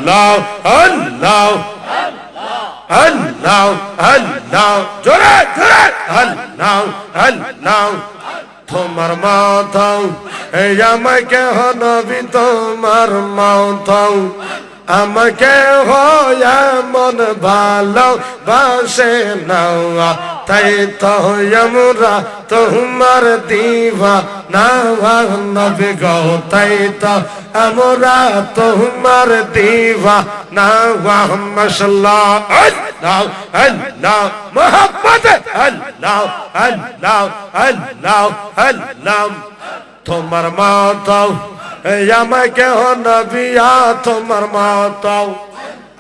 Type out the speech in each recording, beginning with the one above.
আল্লাহ আল্লাহ আল্লাহ আল্লাহ জোরে জোরে আল্লাহ আল্লাহ তোমার মাথাও এই আমাকে নবী তোমার মাথাও আমাকে হয় মন ভালো বাসে না তাই তো আমরা তোমার দিওয়ানা নবী গো তাই তো আমরা তোমার দিওয়ানা মাশাআল্লাহ আল্লাহ আল্লাহ মোহাম্মদ আল্লাহ আল্লাহ আল্লাহ আল্লাহ তোমার মাতাও আমাকে নবিয়া তোমার মাতাও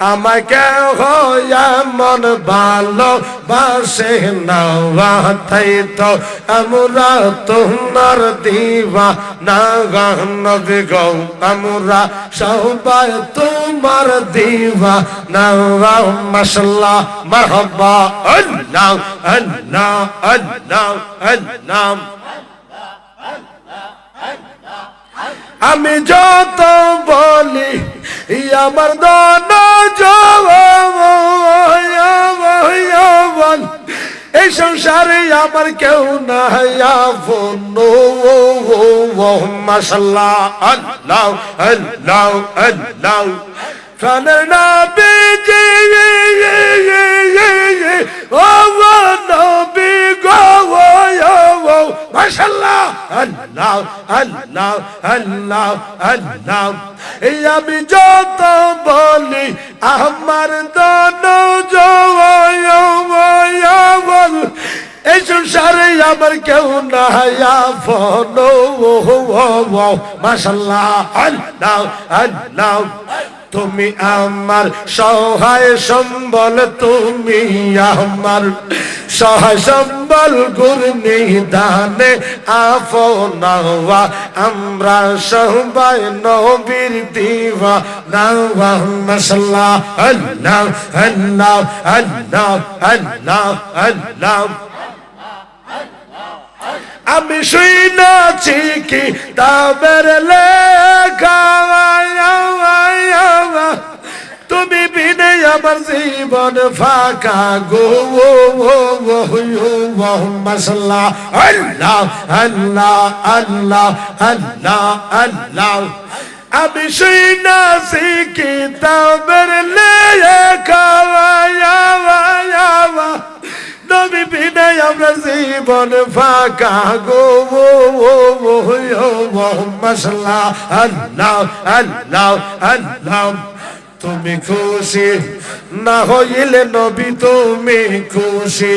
আমাকে হয় মন ভালো বাসে না তাই তো আমরা তোমার দিওয়ানা নবী গো আমরা সবাই তোমার দিওয়ানা মাশাআল্লাহ মারহাবা আল্লাহ আল্লাহ আল্লাহ আল্লাহ আমি যত বলি আমার দন জবান এই সংসারে আমার কেউ না আপন মাশাআল্লাহ আল্লাহ আল্লাহ আল্লাহ প্রাণের নবীজি ও নবী গো মাশাআল্লাহ আল্লাহ আল্লাহ আল্লাহ আল্লাহ এই আমি যত বলি আমার দন জবান এই সংসারে আমার কেউ না আপন মাশাআল্লাহ আল্লাহ আল্লাহ তুমি আমার সহায় সম্বল তুমি আমার সহায় সম্বল গুরনি দানে আপনা আমরা সবাই নবীর দিওয়ানা মাশাআল্লাহ আল্লাহ আল্লাহ আল্লাহ আল্লাহ আল্লাহ আমি শুনেছি কি তাবের লেখা তুমি বিনে আমার জীবন ফাঁকা গো মাশাআল্লাহ আল্লাহ আল্লাহ আল্লাহ আল্লাহ আল্লাহ আমি শুনেছি কি তাবের লেখা নবী বিনে আমরা জীবন ফাঁকা গো মাশাআল্লাহ আল্লাহ আল্লাহ আল্লাহ তুমি খুশি না হইলে নবী তুমি খুশি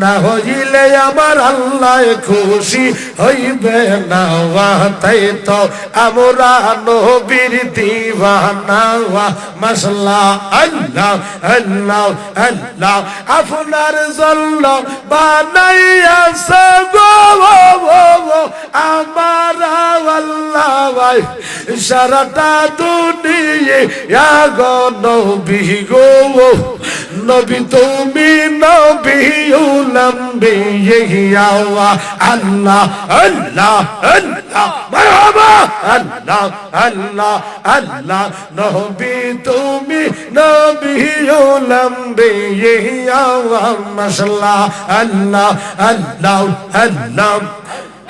না হইলে আমার আল্লাহ খুশি হইবে না তাই তো আমরা নবীর দিওয়ানা মাশাআল্লাহ আল্লাহ আল্লাহ আল্লাহ আপনার জন্য বানাইয়াছে গো আমার আল্লাহ ভাই সারাটা দুনিয়া গো নবী গো নবী তুমি নবী উলাম্বিয়া আল্লাহ আল্লাহ আল্লাহ মারহাবা আল্লাহ আল্লাহ আল্লাহ নবী তুমি নবী উলাম্বিয়া মাশাআল্লাহ আল্লাহ আল্লাহ আল্লাহ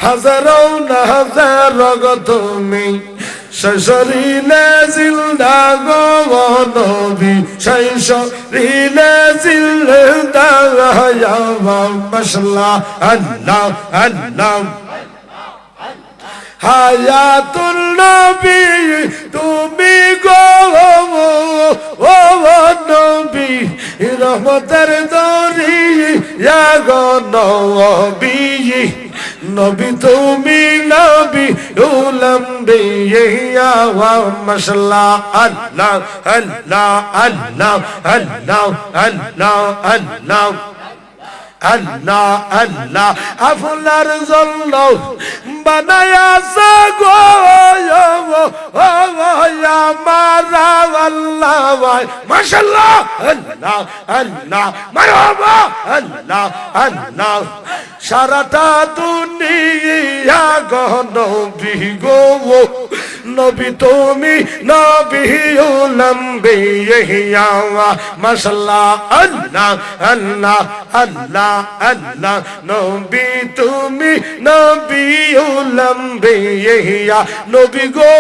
হাজারো না হাজার গো তুমি শশরিলে জিন্দা গো নবী শশরিলে জিন্দা ইয়া মাশাআল্লাহ আল্লাহ আল্লাহ হায়াতুল নবী তুমি গো ও নবী রহমতের দরিয়া গো নবী নবী তুমি নবী উলাম্বিয়া মাশাআল্লাহ আল্লাহ আল্লাহ আল্লাহ আল্লাহ আল্লাহ আল্লাহ আল্লাহ আল্লাহ আপনার জন্য বানায়াছে গো আমার আল্লাহ ভাই মাশাআল্লাহ আল্লাহ আল্লাহ মারহাবা আল্লাহ আল্লাহ সারাটা দুনিয়া গো নবী গো নবী তুমি নবী الأنبياء মাশাআল্লাহ আল্লাহ আল্লাহ আল্লাহ আল্লাহ নবী তুমি নবিউল আম্বিয়া নবী গো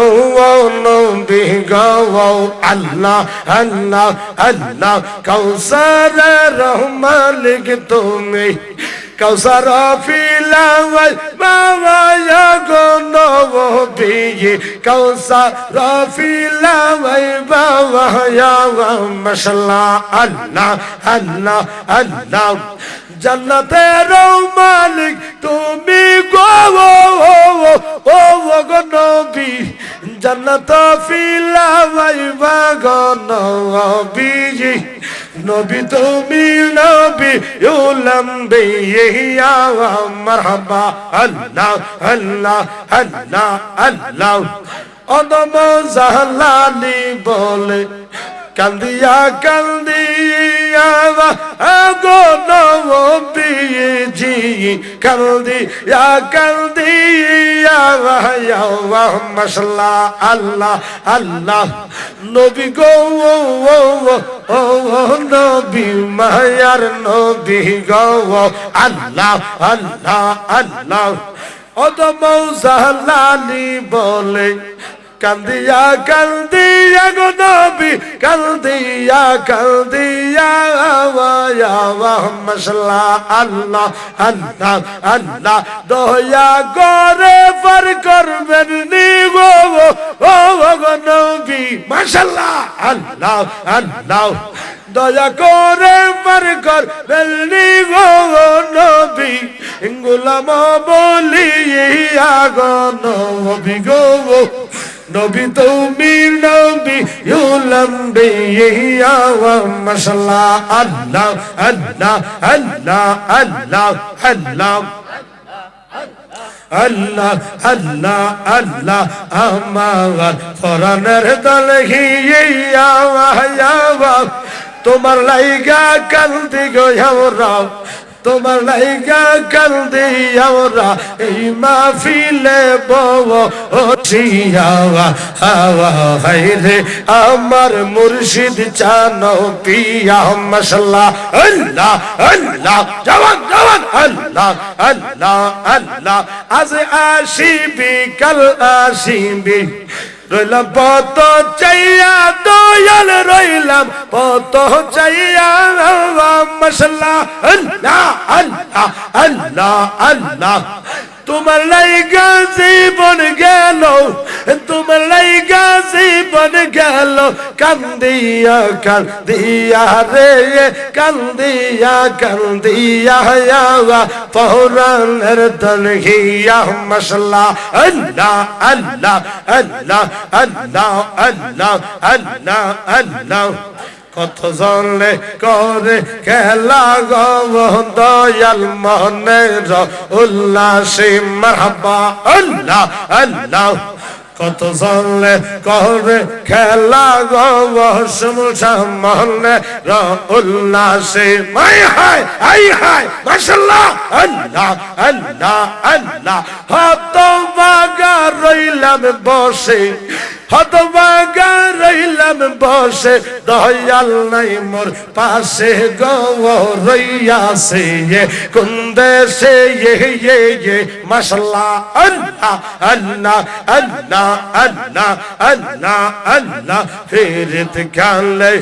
ও নবী গো আল্লাহ আল্লাহ আল্লাহ কাউসারের মালিক তুমি কাউসার ফিলাওয়াল বাবা গো নবী কাউসার ফিলাওয়াল বাবা মাশাআল্লাহ আল্লাহ আল্লাহ আল্লাহ জান্নাতের মালিক তুমি গো ও গো নবী জান্নাত ফিলাওয়াল বাবা নবী নবী তুমি নবী উলাম্বিয়া মারহাবা আল্লাহ আল্লাহ আল্লাহ আল্লাহ অদম জালালি বলে কান্দিয়া কান্দিয়া গো নবীজি কান্দিয়া কান্দিয়া মাশাআল্লাহ আল্লাহ আল্লাহ নবী গো ও নবী মায়ার নবী গো আল্লাহ আল্লাহ আল্লাহ অদম জালালি বলে কান্দিয়া কান্দিয়া গো নবী কান্দিয়া কান্দিয়া মাশাআল্লাহ আল্লাহ আল্লাহ আল্লাহ দয়া করে পার করবেন নি গো ও গো নবী মাশাআল্লাহ আল্লাহ আল্লাহ দয়া করে পার করবেন নি গো নবী গোলাম বলিয়া গো নবী গো নবী তুমি নবী উলাম্বিয়া মাশাআল্লাহ আল্লাহ আল্লাহ আল্লাহ আল্লাহ আল্লাহ আল্লাহ আল্লাহ আল্লাহ আমার কোরআনের দলহিয়া তোমার লাইগা কান্দি গো আমরা তোমার লাইগা কান্দি আমরা এই মাহফিলে বসিয়া হাওয়া হায়রে আমার মুর্শিদ চানো পিয়া মাশাআল্লাহ আল্লাহ আল্লাহ জওয়ান জওয়ান আল্লাহ আল্লাহ আল্লাহ আজ আসিবি কাল আসিবি রইলাম পত চাইয়া দয়াল রইলাম পত চাইয়া মাশাআল্লাহ আল্লাহ আল্লাহ আল্লাহ আল্লাহ তোমার লাইগা জীবন গেল তোমার লাইগা জীবন গেল কান্দিয়া কান্দিয়া রে কান্দিয়া কান্দিয়া পৌরাণের দলহিয়া মাশাআল্লাহ আল্লাহ আল্লাহ আল্লাহ আল্লাহ আল্লাহ আল্লাহ আল্লাহ কত জলে করে খেলা গো দয়াল মনের উল্লাসে মারহাবা আল্লাহ আল্লাহ কত জলে করে খেলা গো সমসা মনের উল্লাসে মাই হায় আই হায় মাশাআল্লাহ আল্লাহ আল্লাহ আল্লাহ হত বাগা রইলাম বসে হতবাগা রইলাম বসে দয়াল নাই মোর পাশে গো রইয়াছে কোন দেশে মাশাআল্লাহ আল্লাহ আল্লাহ আল্লাহ আল্লাহ আল্লাহ আল্লাহ ফিরত কালে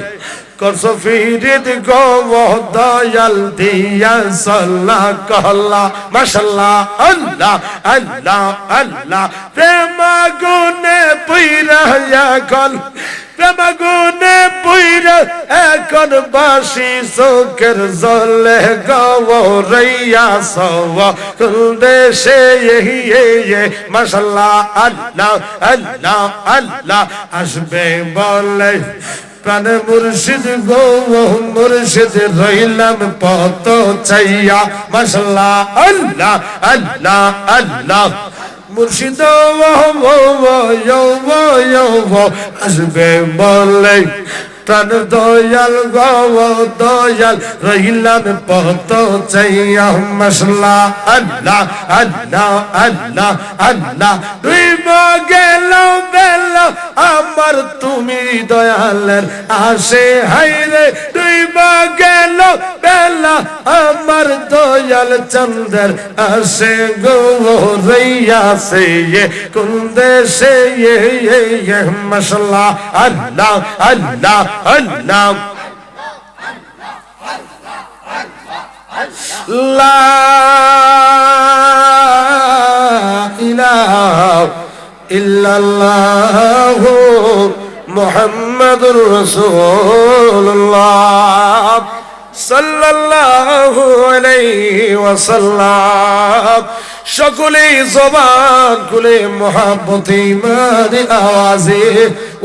করছো ফিরিত গো দয়াল দিয়া সাল্লাহ কল্লা মাশাআল্লাহ আল্লাহ আল্লাহ আল্লাহ প্রেম গুনে পুইরা এখন প্রেম গুনে পুইরা এখন বাসি চোখের জলে গো রইয়া সব দেশে মাশাআল্লাহ আল্লাহ আল্লাহ আল্লাহ আসবে বলে প্রাণ মুর্শিদ গো মুর্শিদ রইলাম পত চাইয়া মাশাআল্লাহ আল্লাহ আল্লাহ আল্লাহ মুর্শিদ আসবে বলে প্রাণ দয়াল গো দয়াল রইলাম পত চাইয়া মাশাআল্লাহ আল্লাহ আল্লাহ আল্লাহ আল্লাহ তুই গেল আমার তুমি দয়ালের আসে হাইরে ডুইবা গেল বেলা আমার দয়াল চন্দ্র আসে গো রইয়া সে কোন দেশে মাশাআল্লাহ আল্লাহ আল্লাহ আল্লাহ লা ইলাহা ইল্লাল্লাহ মুহাম্মাদুর রাসূলুল্লাহ সাল্লাল্লাহু আলাইহি ওয়াসাল্লাম। সকলে জবান খুলে মহব্বতে ইমানি আওয়াজে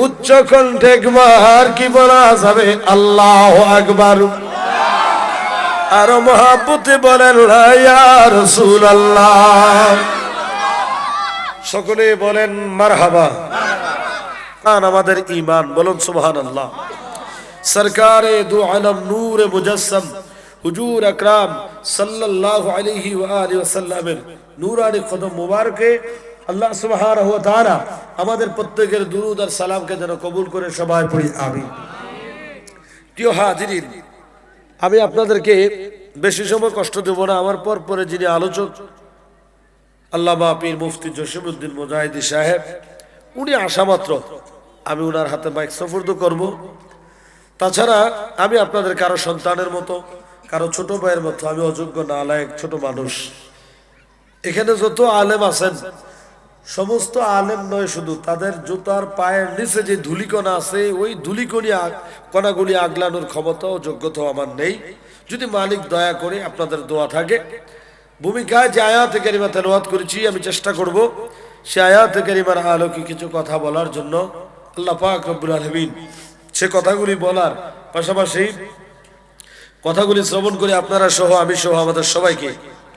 উচ্চ কণ্ঠে একবার কি বলা যাবে? আল্লাহু আকবার। আর মহব্বতে বলেন ইয়া রাসূলুল্লাহ। সকলে বলেন মারহাবা। আমাদের ঈমান বলুন সুবহানাল্লাহ। সরকারে দু আলম নূরে মুজাসসাম হুজুর আকরাম সাল্লাল্লাহু আলাইহি ওয়া আলিহি ওয়াসাল্লামের নূরানি কদম মুবারকে আল্লাহ সুবহানাহু ওয়া তাআলা আমাদের প্রত্যেকের দুরূদ আর সালামকে যেন কবুল করে সবাই পড়ি আমিন। প্রিয় হাজিরিন, আমি আপনাদেরকে বেশি সময় কষ্ট দেব না। আমার পরে যিনি আলোচক আল্লামা পীর মুফতি জসিমউদ্দিন মুজাহিদি সাহেব, উনি আসা মাত্র আমি ওনার হাতে মাইক সুপর্দ করব। তাছাড়া আমি আপনাদের কারো সন্তানের মতো, কারো ছোট ভাইয়ের মতো, আমি অযোগ্য নালায়েক ছোট মানুষ। এখানে যত আলেম আছেন সমস্ত আলেম নয়, শুধু তাদের জুতার পায়ের নিচে যে ধুলিকণা আছে ওই কণাগুলি আগলানোর ক্ষমতা ও যোগ্যতা আমার নেই। যদি মালিক দয়া করে আপনাদের দোয়া থাকে, ভূমিকায় যে আয়াতে কারিমা তেলাওয়াত করেছি আমি চেষ্টা করব সে আয়াতে কারিমার আলোকে কিছু কথা বলার জন্য। আল্লাহ পাক রব্বুল আলামিন সে কথাগুলি বলার পাশাপাশি কথাগুলি শ্রবণ করে আপনারা সহ আমি সহ আমাদের সবাইকে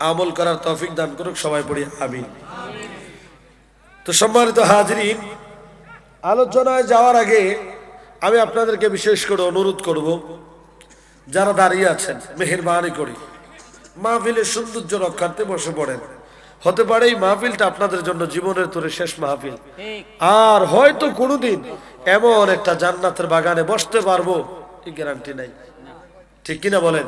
আমল করার তৌফিক দান করুক। সবাই পড়ি আমিন। তো সম্মানিত হাজিরিন, আলোচনায় যাওয়ার আগে আমি আপনাদেরকে বিশেষ করে অনুরোধ করব, যারা দাঁড়িয়ে আছেন মেহেরবানি করে মাহফিলের সৌন্দর্য রক্ষার্থে বসে পড়েন। হতে পারে এই মাহফিলটা আপনাদের জন্য জীবনের তোরে শেষ মাহফিল, আর হয়তো কোনোদিন এমন একটা জান্নাতের বাগানে বসতে পারবো এই গ্যারান্টি নাই, ঠিক কিনা বলেন?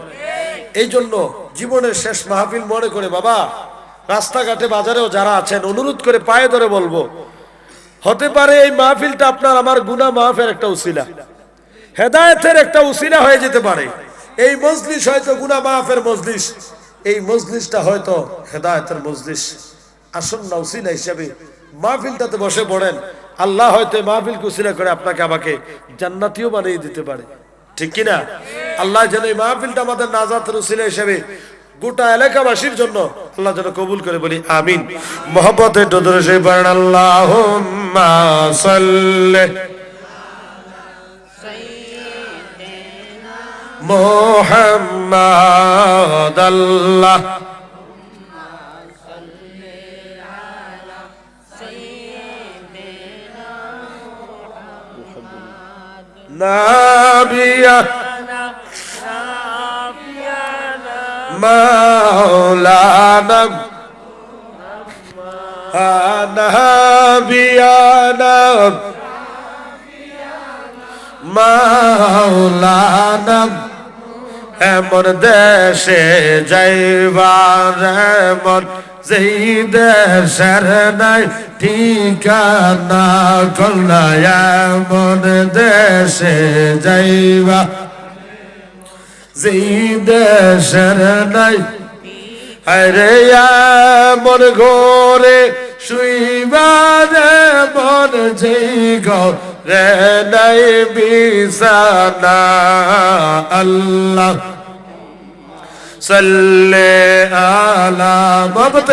এই জন্য জীবনের শেষ মাহফিল মনে করে বাবা, রাস্তাঘাটে বাজারেও যারা আছেন অনুরোধ করে পায়ে ধরে বলবো, হতে পারে এই মাহফিলটা আপনার আমার গুনাহ মাফের একটা উসিলা, হেদায়েতের একটা উসিলা হয়ে যেতে পারে। এই মজলিস হয়তো গুনাহ মাফের মজলিস, এই মজলিসটা হয়তো হেদায়েতের মজলিস। আসুন না উসিলা হিসেবে মাহফিলটাতে বসে পড়েন। আল্লাহ হয়তো মাহফিলকে উসিলা করে আপনাকে আমাকে জান্নাতীও বানিয়ে দিতে পারে, ঠিক কিনা? আল্লাহ যেন এই মাহফিলটা আমাদের নাজাতের উসিলা হিসেবে গোটা এলাকাবাসীর জন্য আল্লাহ যেন কবুল করে, বলি আমিন। মোহাম্মতের দরুদ শরীফ পড়েন, আল্লাহুম্মা সাল্লি মুহাম্মাদ আল্লাহ নাবিয়া মাওলানা নাবিয়ানা মাওলানা এমন দেশে যাইবার এমন যেই দেশের নাই ঠিকানা কল্লা, এমন দেশে যাইবা যেই দেশের নাই, আরে এমন ঘরে শুইবার এমন যেই ঘরে নাই বিছানা। আল্লাহ সাল্লি আলা মুহাম্মাদ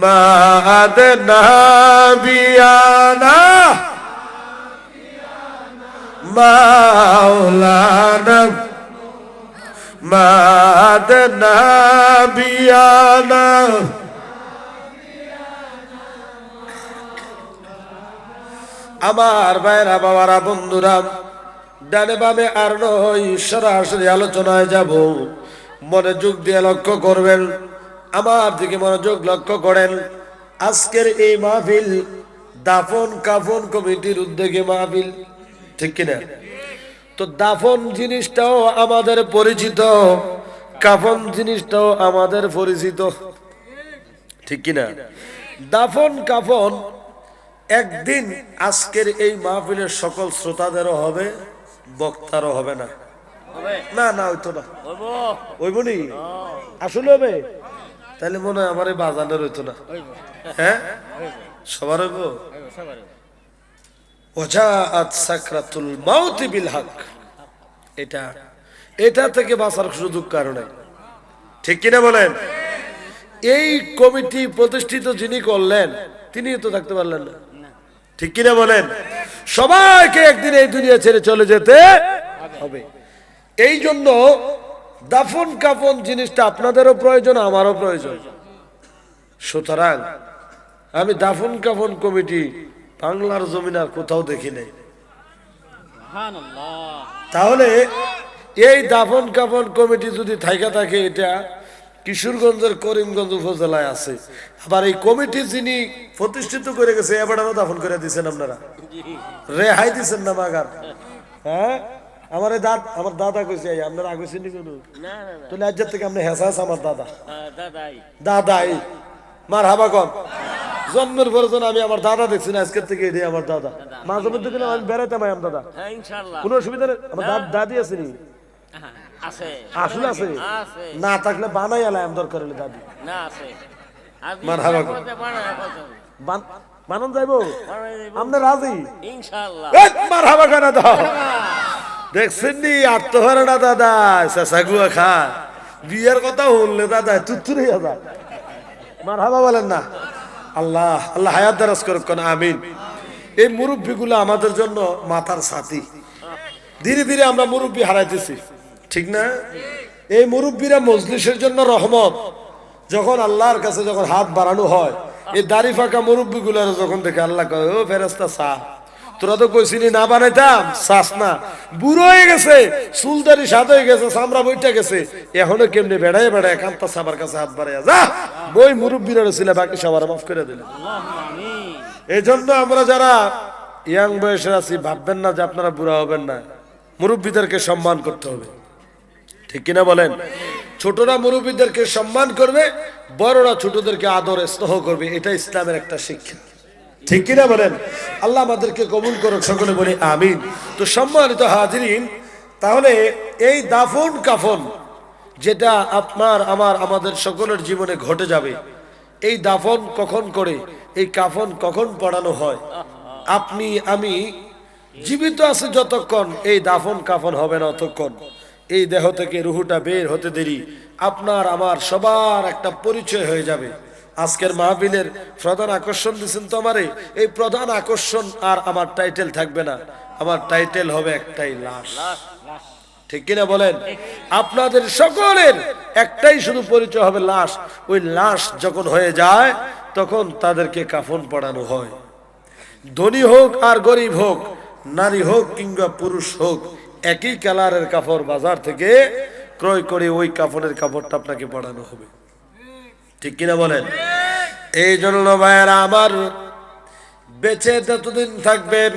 মা'আদ নাবিয়ানা মাওলানা মা'আদ নাবিয়ানা। আমার ভাইরা বাবারা বন্ধুরা, ডানে বামে আর নয়, সরাসরি আলোচনায় যাব। মনোযোগ দিয়ে লক্ষ্য করবেন, আমার দিকে মনোযোগ লক্ষ্য করেন। আজকের এই মাহফিল দাফন কাফন কমিটির উদ্যোগে মাহফিল, ঠিক কিনা? তো দাফন জিনিসটাও আমাদের পরিচিত, কাফন জিনিসটাও আমাদের পরিচিত, ঠিক কিনা? দাফন কাফন একদিন আজকের এই মাহফিলের সকল শ্রোতাদেরও হবে, বক্তারও হবে না। না না হইতো না, হইব নি? আসলে হবে? তাহলে মনে হয় আমার এই বাজানের হইতো না। হ্যাঁ, সবার হইব। ওয়াজাআত সাকরাতুল মাউতি বিল হক, এটা থেকে বাঁচার সুযোগ কারণ নাই, ঠিক কিনা বলেন? এই কমিটি প্রতিষ্ঠিত যিনি করলেন তিনি তো থাকতে পারলেন না, ঠিক কিনা বলেন? সবাইকে একদিন এই দুনিয়া ছেড়ে চলে যেতে হবে। এই জন্য দাফন কাফন জিনিসটা আপনাদেরও প্রয়োজন, আমারও প্রয়োজন। সুতরাং আমি দাফন কাফন কমিটি বাংলার জমিন আর কোথাও দেখি নাই। তাহলে এই দাফন কাফন কমিটি যদি থাইকা থাকে, এটা কিশোরগঞ্জের করিমগঞ্জ উপজেলায় আছে। আবার এই কমিটি যিনি প্রতিষ্ঠিত করে গেছে এবারও দাফন করে দিচ্ছেন আপনারা, রেহাই দিচ্ছেন না মাগার। হ্যাঁ, আমার দাদা কইছে আপনারা আগে চিনি কোন তো লাজ্জার থেকে আপনি হেসাস আমার দাদাই মার হাবা কম। জন্মের পরে আমি আমার দাদা দেখছি না, আজকের থেকে এটাই আমার দাদা। মাঝে মধ্যে কিন্তু আমি বেড়াইতাম আমার দাদা, কোনো অসুবিধা নেই। আমার দাদি আছে নি? আসলে আছে, না থাকলে বানাই এলাম দরকার হলে দাদি। মার হাবা কম বানান যাইব, আপনি রাজি? মার হাবা কেন দাও, দেখছেন নি আত্মহারা না দাদা, চেঁচাগুয়া খা বিয়ের কথা বললে দাদা তুত্তুরে দাদা। মার হাবা বলেন না? আল্লাহ আল্লাহ হায়াত দারাজ করুক, আমিন। এই মুরব্বী গুলো আমাদের জন্য মাথার ছাতি। ধীরে ধীরে আমরা মুরব্বী হারাইতেছি, ঠিক না? এই মুরব্বীরা মজলিসের জন্য রহমত। যখন আল্লাহর কাছে যখন হাত বাড়ানো হয়, এই দাড়ি ফাঁকা মুরব্বী গুলার যখন দেখে আল্লাহ কয়, ও ফেরেশতা চা, তোরা তো কইছিলি না বানাইতাম, চাস না। বুড়ো হয়ে গেছে, চুলদারি সাদ হয়ে গেছে, চামড়া বইটা গেছে, এখনো কেমনে বেড়ায় বেড়ায় কান্তা সাবার কাছে হাত বাড়াইয়া যা বই মুরব্বীরা ছিল, বাকি সবার মাফ করে দিলেন। এই জন্য আমরা যারা ইয়াং বয়সের আছি, ভাববেন না যে আপনারা বুড়া হবেন না। মুরব্বীদেরকে সম্মান করতে হবে, ঠিক কিনা বলেন? ছোটরা মুরব্বীদেরকে সম্মান করবে, বড়রা ছোটদেরকে আদর স্নেহ করবে, এটা ইসলামের একটা শিক্ষা, ঠিক কিনা বলেন? আল্লাহ আমাদেরকে কবুল করুক, সকলে বলি আমিন। তো সম্মানিত হাজিরিন, তাহলে এই দাফন কাফন যেটা আপনার আমার আমাদের সকলের জীবনে ঘটে যাবে, এই দাফন কখন করে, এই কাফন কখন পড়ানো হয়? আপনি আমি জীবিত আছে যতক্ষণ এই দাফন কাফন হবে না ততক্ষণ। এই দেহ থেকে রুহুটা বের হতে দেরি আপনার আমার সবার একটা পরিচয় হয়ে যাবে। আজকের মাহফিলের প্রধান আকর্ষণ দিচ্ছেন তো আমারে, এই প্রধান আকর্ষণ আর আমার টাইটেল থাকবে না, আমার টাইটেল হবে একটাই, লাশ, ঠিক কিনা বলেন? আপনাদের সকলের একটাই শুধু পরিচয় হবে, লাশ। ওই লাশ যখন হয়ে যায় তখন তাদেরকে কাফন পড়ানো হয়। ধনী হোক আর গরিব হোক, নারী হোক কিংবা পুরুষ হোক, একই কালারের কাপড় বাজার থেকে ক্রয় করে ওই কাফনের কাপড়টা আপনাকে পড়ানো হবে, ঠিক কিনা বলেন? এই জন্য ভাইয়েরা আমার, বেঁচে যতদিন থাকবেন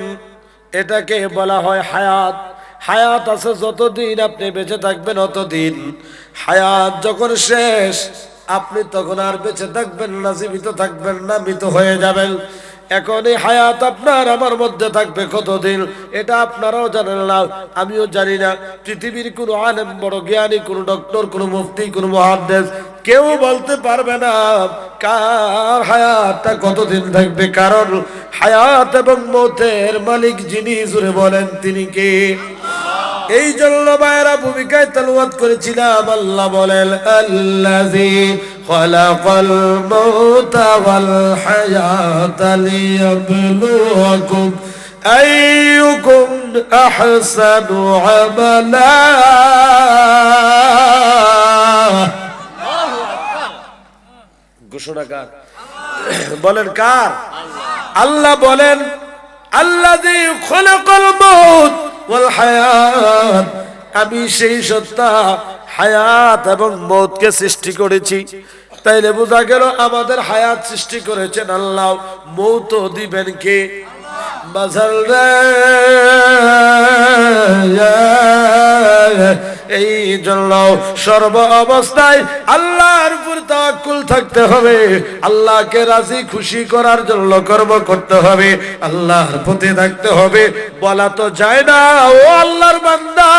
এটাকে বলা হয় হায়াত। হায়াত আছে যতদিন আপনি বেঁচে থাকবেন ততদিন। হায়াত যখন শেষ আপনি তখন আর বেঁচে থাকবেন না, জীবিত থাকবেন না, মৃত হয়ে যাবেন। এখন এই হায়াত আপনার আমার মধ্যে থাকবে কতদিন এটা আপনারাও জানেন না, আমিও জানি না। পৃথিবীর কোনো আলেম, বড় জ্ঞানী, কোনো ডক্টর, কোনো মুফতি, কোনো মুহাদ্দিস কেউ বলতে পারবে না কার হায়াতটা কতদিন থাকবে, কারণ হায়াত এবং মৌতের মালিক যিনি, জুড়ে বলেন তিনি কে? এই জন্য ভাইয়েরা ভূমিকায় তেলাওয়াত করেছিলাম, আল্লাহ বলেন আল্লাযী খালাকাল মাউতা ওয়াল হায়াতা লিয়াবলুয়াকুম আইয়ুকুম আহসানু আমালা। ঘোষণা কার? বলেন কার? আল্লাহ বলেন আল্লাযী খালাকাল মাউত ওয়াল হায়াত, আমি সেই সত্তা হায়াত এবং মৌতকে সৃষ্টি করেছি। তাইলে বোঝা গেল আমাদের হায়াত সৃষ্টি করেছেন আল্লাহ, মৌত দিবেন কে? বাজার রে, এই জন্য সর্ব অবস্থায় আল্লাহর উপর তাওয়াক্কুল থাকতে হবে, আল্লাহকে রাজি খুশি করার জন্য কর্ম করতে হবে, আল্লাহর প্রতি থাকতে হবে। বলা তো যায় না ও আল্লাহর বান্দা,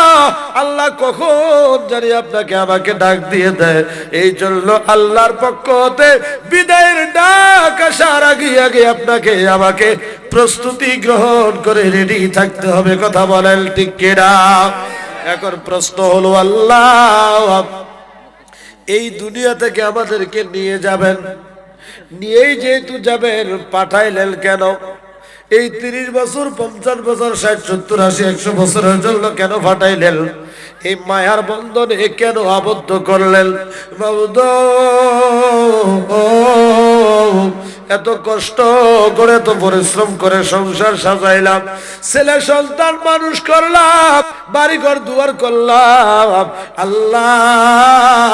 আল্লাহ কখন জানি আপনাকে আমাকে ডাক দিয়ে দেয়। এই জন্য আল্লাহর পক্ষ হতে বিদায়ের ডাক আসার আগে আগে আপনাকে আমাকে প্রস্তুতি গ্রহণ করে রেডি থাকতে হবে। কথা বলেন ঠিক কিনা? এখন প্রশ্ন হলো, আল্লাহ এই দুনিয়া থেকে আমাদেরকে নিয়ে যাবেন, নিয়েই যেহেতু যাবেন পাঠাইলেন কেন? এই 30 বছর 50 বছর 60 70 80 100 বছরের জন্য কেন পাঠাইলেন? এই মায়ার বন্ধনে কেন আবদ্ধ করলেন? মাবুদ, এত কষ্ট করে, এত পরিশ্রম করে সংসার সাজাইলাম, ছেলে সন্তান মানুষ করলাম, বাড়িঘর দুয়ার করলাম, আল্লাহ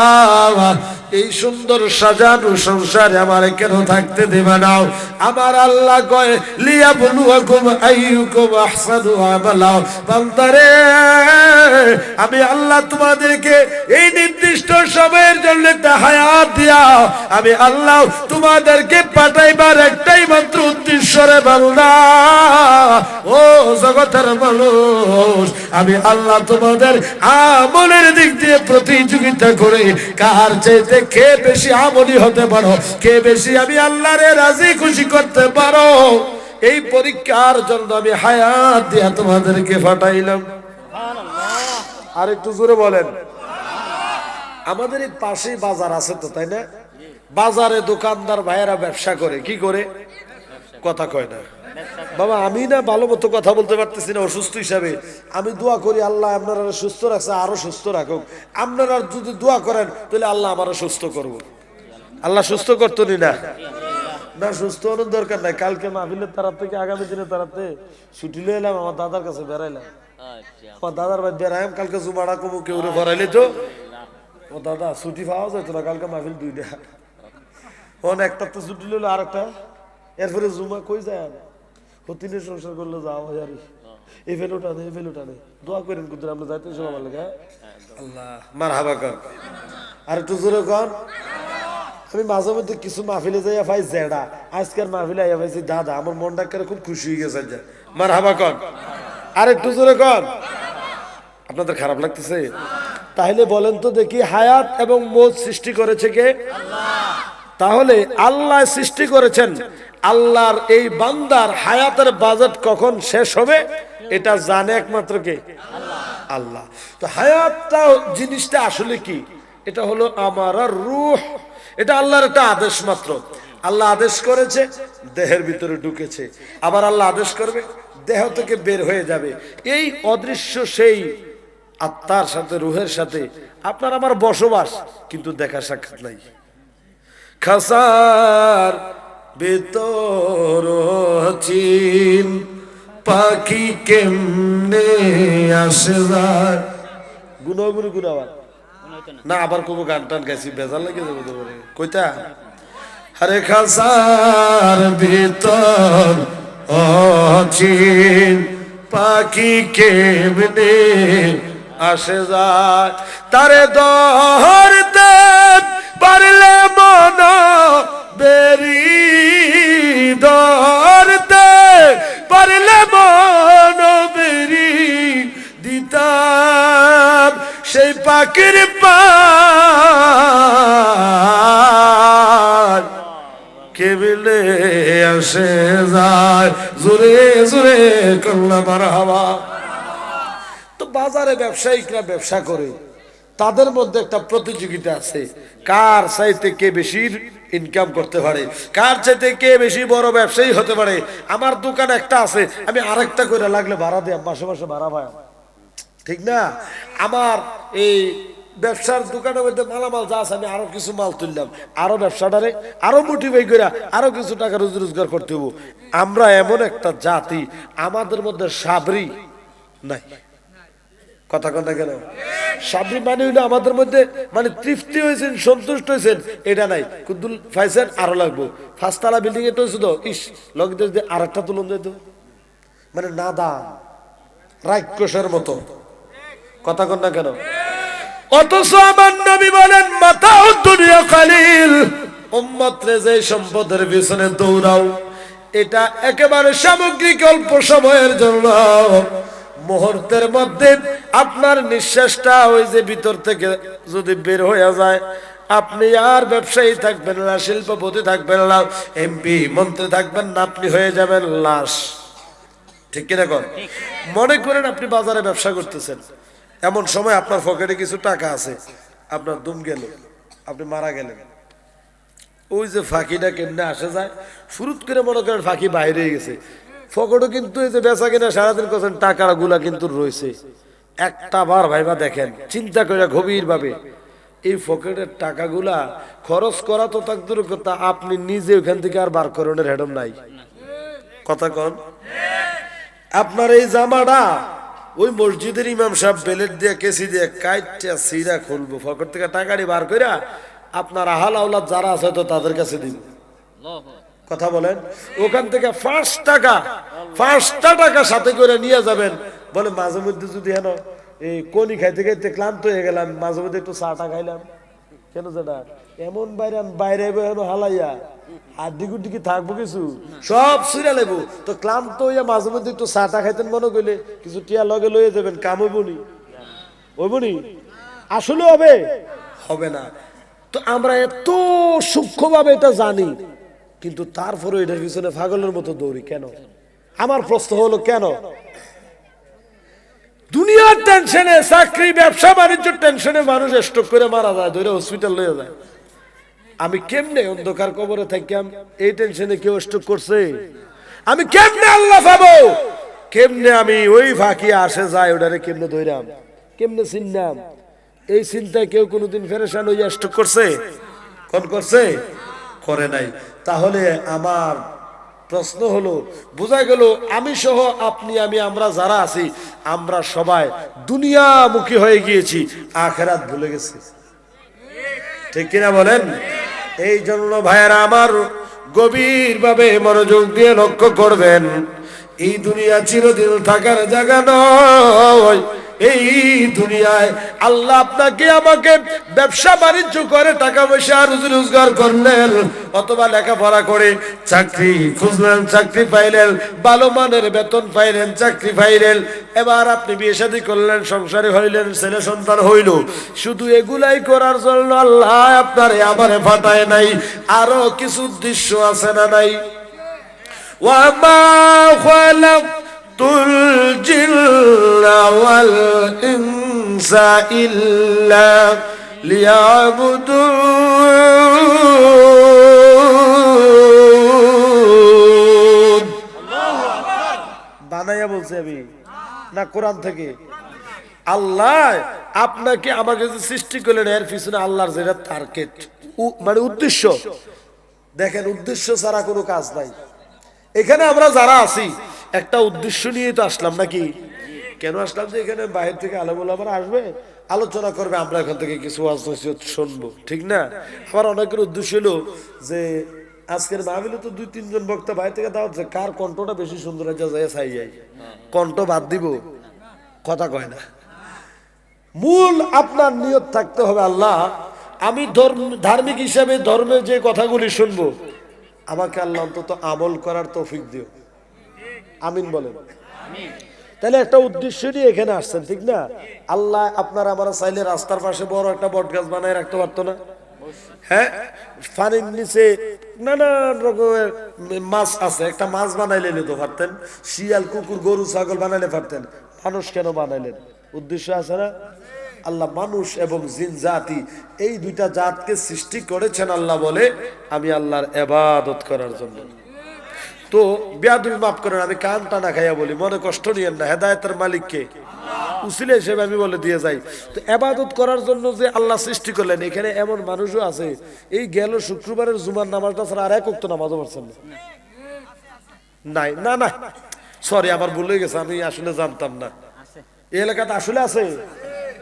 এই সুন্দর সাজানো সংসারে আমার কেন থাকতে দেবে না? আমার আল্লাহ কয়, লিয়াবলুয়াকুম আইয়ুকুম আহসানু আমালা। বান্দারে, আমি আল্লাহ তোমাদেরকে এই নির্দিষ্ট সময়ের জন্য একটা হায়াত দিয়া আমি আল্লাহ তোমাদেরকে পাঠাইবার একটাই মাত্র উদ্দেশ্য রে বান্দা। ও জগতের মানুষ, আমি আল্লাহ তোমাদের আমলের দিক দিয়ে প্রতিযোগিতা করে কার চাইতে কে বেশি আমলি হতে পারো, কে বেশি আমি আল্লাহরে রাজি খুশি করতে পারো, এই পরীক্ষার জন্য আমি হায়াত দিয়া তোমাদেরকে পাঠাইলাম। আর একটু জোরে বলেন। আমাদের এই পাশেই বাজার আছে তো, তাই না? বাজারে দোকানদার ভাইয়েরা ব্যবসা করে, কি করে? কথা কয় না বাবা। আমি না ভালো মতো কথা বলতে পারতেছি না অসুস্থ হিসাবে। আমি দোয়া করি আল্লাহ আপনারা সুস্থ রাখছে, আরো সুস্থ রাখুক। আপনারা যদি দোয়া করেন তাহলে আল্লাহ আমারও সুস্থ করব। আল্লাহ সুস্থ করতো না, না সুস্থ হওয়ার দরকার নাই। কালকে মাহফিলের তারার থেকে আগামী দিনের তারাতে ছুটি লয়ে এলাম, আমার দাদার কাছে বেড়াইলাম। আমার দাদার বাড়ি বেড়াইম, কালকে জুমাড়া কমু কেউ ভরাইলে তো ও দাদা ছুটি পাওয়া যায় তো না, কালকে মাহফিল 2টা, একটা তো ছুটি লইলো আর একটা, এরপরে জুমা কই যায় হতিনের সংসার করলে যাওয়া হয়। আর এই ফেলোটা নেই, এই ফেলোটা নেই, দোয়া করেন কিন্তু আমরা যাইতে সব আমার লাগে। আল্লাহ মারহাবা কর, আর একটু জোরে কর। আমি মাঝে মধ্যে কিছু মাহফিলে যাইয়া পাই জেডা, আজকের মাহফিলে আইয়া পাইছি দাদা, আমার মনটা করে খুব খুশি হয়ে গেছে। মারহাবা কর, আর একটু জোরে কর। আপনাদের খারাপ লাগতেছে? তাহলে বলেন তো দেখি, হায়াত এবং মৌত সৃষ্টি করেছে কে? তাহলে আল্লাহ সৃষ্টি করেছেন। আল্লাহর এই বান্দার হায়াতের বাজেট কখন শেষ হবে এটা জানে একমাত্র কে? আল্লাহ। তো হায়াতটা জিনিসটা আসলে কি? এটা হলো আমার রূহ, এটা আল্লাহর একটা আদেশ মাত্র। আল্লাহ আদেশ করেছে, দেহের ভিতরে ঢুকেছে, আবার আল্লাহ আদেশ করবে, দেহ থেকে বের হয়ে যাবে। এই অদৃশ্য সেই আত্মার সাথে, রুহের সাথে আপনার আমার বসবাস, কিন্তু দেখা সাক্ষাৎ নাই। খাসার ভেতর চিন পাখি কেমনে আসে যায়। গুনগুনি গুনাবার না, আবার কোনো গান টান গাইছি বেজার লাগে যাবো তো কইতা। আরে খাসার ভিতর অচিন পাখি কেমনে আসে যায়, তারে ধরতে পারলে মন বেরি, ধরতে পারলে মন বেরি দিতাম সেই পাখির পার কেবিলে আসে যায়। জোরে জোরে করলাম মারহাবা। তো বাজারে ব্যবসায়িকরা ব্যবসা করে, তাদের মধ্যে একটা প্রতিযোগিতা আছে, কার চাইতে কে বেশি ইনকাম করতে পারে, কার চাইতে কে বেশি বড় ব্যবসায়ী হতে পারে। আমার দোকান একটা আছে, আমি আরেকটা করে লাগলে ভাড়া দিই, মাসে মাসে ভাড়া পাই, ঠিক না? আমার এই ব্যবসার দোকানের মধ্যে মালামাল যা আছে, আমি আরো কিছু মাল তুললাম, আরো ব্যবসাটারে আরো মোটিভেট করে আরো কিছু টাকা রোজগার করতে হবো। আমরা এমন একটা জাতি, আমাদের মধ্যে সাবরি নাই। কথা কথা কেন? সাবরি মানে হইলো আমাদের মধ্যে মানে তৃপ্তি হয়েছেন, সন্তুষ্ট হয়েছেন, এটা নাই। কুদ্দুল ফাইসেন আরো লাগবো, 5 তলা বিল্ডিং এ তো শুধু ইস লগে যদি আরেকটা তুলন যেত, মানে নাদা রাক্ষসের মতো। কথা কন না কেন? অথচ আমার নবী বলেন মাতাউদ দুনিয়া কালিল, উম্মত রে যে সম্পদের পিছনে দৌড়াও এটা একেবারে সামগ্রিক অল্প সময়ের জন্য। মুহূর্তের মধ্যে আপনার নিঃশ্বাসটা ওই যে ভিতর থেকে যদি বের হয়ে যায়, আপনি আর ব্যবসায়ী থাকবেন না, শিল্পপতি থাকবেন না, এমপি মন্ত্রী থাকবেন না, আপনি হয়ে যাবেন লাশ। ঠিক কিনা কন? মনে করেন আপনি বাজারে ব্যবসা করতেছেন, এমন সময় আপনার পকেটে কিছু টাকা আছে, আপনার দুম গেল, আপনি মারা গেলেন। ওই যে ফাঁকিটা কেমনে আসে যায়, ফুরুত করে মনে করেন ফাঁকি বাইরে গেছে, পকেটও কিন্তু এই যে বেচা কিনা সারাদিন করছেন, টাকার গুলা কিন্তু রয়েছে। একটা বার ভাইবা দেখেন, চিন্তা করে গভীর ভাবে, এই পকেটের টাকাগুলা খরচ করা তো তাকদুর কথা, আপনি নিজে ওখান থেকে আর বার করণের হেডম নাই। কথা কন? আপনার এই জামাটা ওই মসজিদের ইমাম সাহেব বেলেট দিয়ে কেসি দিয়ে কাইটা সিরা খুলবো, পকেট থেকে টাকাটি বার কইরা আপনার আহাল আওলাদ যারা আছে তো তাদের কাছে দিব। কথা বলেন? ওখান থেকে 5টা টাকা সাথে করে নিয়ে যাবেন। বলে মাঝে মধ্যে যদি হেন এই কনি খাইতে খাইতে ক্লান্ত হয়ে গেলাম, মাঝে মধ্যে একটু চাটা খাইলাম, কেন যেটা এমন বাইরে বাইরে হেন হালাইয়া আড্ডি গুড্ডি কি থাকবো, কিছু সব সুইরা লেবো তো ক্লান্ত হইয়া মাঝে মধ্যে একটু চাটা খাইতেন, মনে করলে কিছু টিয়া লগে লইয়ে যাবেন, কাম হইবনি? হইবনি? আসলে হবে? হবে না। তো আমরা এত সূক্ষ্মভাবে এটা জানি, কিন্তু তারপরে এটার পিছনে পাগলের মতো দৌড়ি কেন? আমার প্রশ্ন হলো কেন? দুনিয়ার টেনশনে, চাকরি ব্যবসা বাণিজ্য টেনশনে মানুষ স্ট্রোক করে মারা যায়, ধরে হসপিটাল লয়ে যায়। আমি কেমনে অন্ধকার কবরে থাকতাম, এই টেনশনে কেউ স্ট্রোক করছে? আমি কেমনে আল্লাহ পাবো? কেমনে আমি ওই ফাঁকি আসে যায় ওটারে কেমনে ধইরাম, কেমনে চিনলাম? এই চিন্তায় কেউ কোনোদিন ফেরেশান হইয়া স্ট্রোক করছে? কোন করছে? করে নাই। তাহলে আমার প্রশ্ন হলো, বোঝা গেল আমি সহ আপনি আমি আমরা যারা আছি, আমরা সবাই দুনিয়ামুখী হয়ে গিয়েছি, আখিরাত ভুলে গেছি। ঠিক কিনা বলেন? এই জন্য ভাইয়েরা আমার গভীর ভাবে মনোযোগ দিয়ে লক্ষ্য করবেন, এই দুনিয়া চিরদিন থাকার জায়গা নয়। এই দুনিয়ায় আল্লাহ আপনাকে আমাকে ব্যবসা বাণিজ্য করে টাকা পয়সা রুজি রোজগার করলেন, অথবা লেখাপড়া করে চাকরি খুঁজলেন, চাকরি পাইলেন, ভালো মানের বেতন পাইলেন, চাকরি পাইলেন, এবার আপনি বিয়ে শাদী করলেন, সংসারে হইলেন, ছেলে সন্তান হইল। শুধু এগুলাই করার জন্য আল্লাহ আপনারে আমারে ফাটায় নাই, আরো কিছু উদ্দেশ্য আছে না নাই? ওয়ামা খালাকতুল জিন্না ওয়াল ইনসা ইল্লা লিয়াবুদুন। বানাইয়া বলছে আমি না কোরআন থেকে? আল্লাহ আপনাকে আমাকে যে সৃষ্টি করলেন, এর পিছনে আল্লাহর যেটা টার্গেট মানে উদ্দেশ্য, দেখেন উদ্দেশ্য ছাড়া কোনো কাজ নাই। এখানে আমরা যারা আছি একটা উদ্দেশ্য নিয়ে তো আসলাম, নাকি? কেন আসলাম? যে এখানে বাইরে থেকে আলেম ওলামারা আসবে, আলোচনা করবে, আমরা এখান থেকে কিছু ওয়াজ নসিহত শুনবো, ঠিক না? আবার অনেকের উদ্দেশ্য হলো যে আজকের মাহফিলে তো 2-3 জন বক্তা বাইরে থেকে দাওয়াত, কার কণ্ঠটা বেশি সুন্দর আছে যায় চাই যাই, কণ্ঠ বাদ দিব, কথা কয় না। মূল আপনার নিয়ত থাকতে হবে, আল্লাহ আমি ধার্মিক হিসাবে ধর্মের যে কথাগুলি শুনবো, আমাকে আল্লাহ অন্তত আমল করার তৌফিক দিও। আমিন বলেন। তাহলে একটা উদ্দেশ্য নিয়ে এখানে আসছেন, ঠিক না? আল্লাহ আপনার আমার চাইলে রাস্তার পাশে বড় একটা বট গাছ বানায় রাখতে পারতো না? হ্যাঁ, পানির নিচে নানান রকমের মাছ আছে, একটা মাছ বানাইলে নিতে পারতেন, শিয়াল কুকুর গরু ছাগল বানাইলে পারতেন, মানুষ কেন বানাইলেন? উদ্দেশ্য আছে না? আল্লাহ মানুষ এবং জিন জাতি, এই দুইটা জাতকে সৃষ্টি করেছেন আল্লাহ বলে আমি আল্লাহর ইবাদত করার জন্য। তো বেয়াদবি মাফ করেন, আমি কান টানা খাইয়া বলি, মনে কষ্ট নিয়েন না, হেদায়েতের মালিককে উসিলা হিসেবে আমি বলে দিয়ে যাই। তো ইবাদত করার জন্য যে আল্লাহ সৃষ্টি করলেন, এখানে এমন মানুষও আছে এই গেল শুক্রবারের জুমার নামাজটা ছাড়া আর এক ওয়াক্ত নামাজও পড়ছেন না। নাই, না না, সরি আমার ভুল হয়ে গেছে, আমি আসলে জানতাম না। এই এলাকাতে আসলে আছে,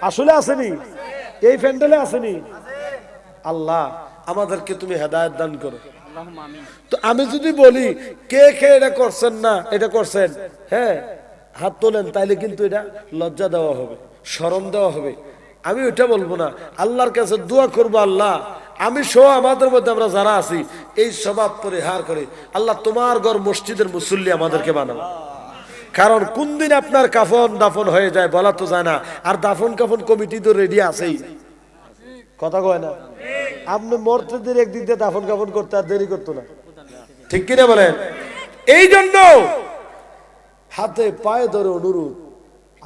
আসলে আসেনি, এই প্যান্ডেলে আসেনি। আল্লাহ আমাদেরকে তুমি হেদায়েত দান করো। তো আমি যদি বলি কে কে এটা করছেন না, এটা করছেন, হ্যাঁ হাত তোলেন, তাইলে কিন্তু এটা লজ্জা দেওয়া হবে, শরম দেওয়া হবে। আমি ওইটা বলবো না, আল্লাহর কাছে দোয়া করবো, আল্লাহ আমি সহ আমাদের মধ্যে আমরা যারা আছি এই স্বভাব পরিহার করে আল্লাহ তোমার ঘর মসজিদের মুসল্লি আমাদেরকে বানাও। কারণ কোন দিন আপনার কাফন দাফন হয়ে যায় বলা তো যায় না, আর দাফন কাফন কমিটি তো রেডি আছেই, কথা কয় না? আপনি মরতে দেরি একদিন দিয়ে দাফন কাফন করতে আর দেরি করতো না, ঠিক কিনা বলেন? এই জন্য হাতে পায়ে ধরে অনুরোধ,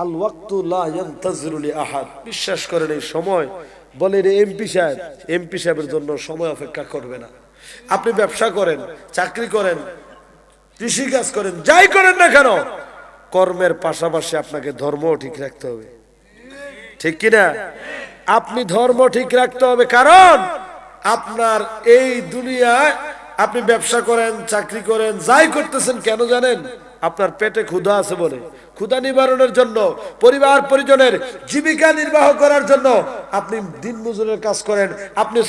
আল ওয়াক্তু লা ইয়ানতাজিরু লি আহাদ, বিশ্বাস করেন এই সময়, বলে রে এমপি সাহেবের জন্য সময় অপেক্ষা করবে না। আপনি ব্যবসা করেন, চাকরি করেন, কৃষি কাজ করেন, যাই করেন না কেন, কর্মের পাশাপাশি আপনাকে ধর্ম ঠিক রাখতে হবে, ঠিক কিনা? আপনি ধর্ম ঠিক রাখতে হবে, কারণ আপনার এই দুনিয়ায় আপনি ব্যবসা করেন, চাকরি করেন, যাই করতেছেন কেন জানেন? আপনার পেটে ক্ষুধা আছে বলে, ক্ষুধা নিবারণের জন্য, পরিবার পরিজনের জীবিকা নির্বাহ করার জন্য আপনি দিন মজুরের কাজ করেন, আপনি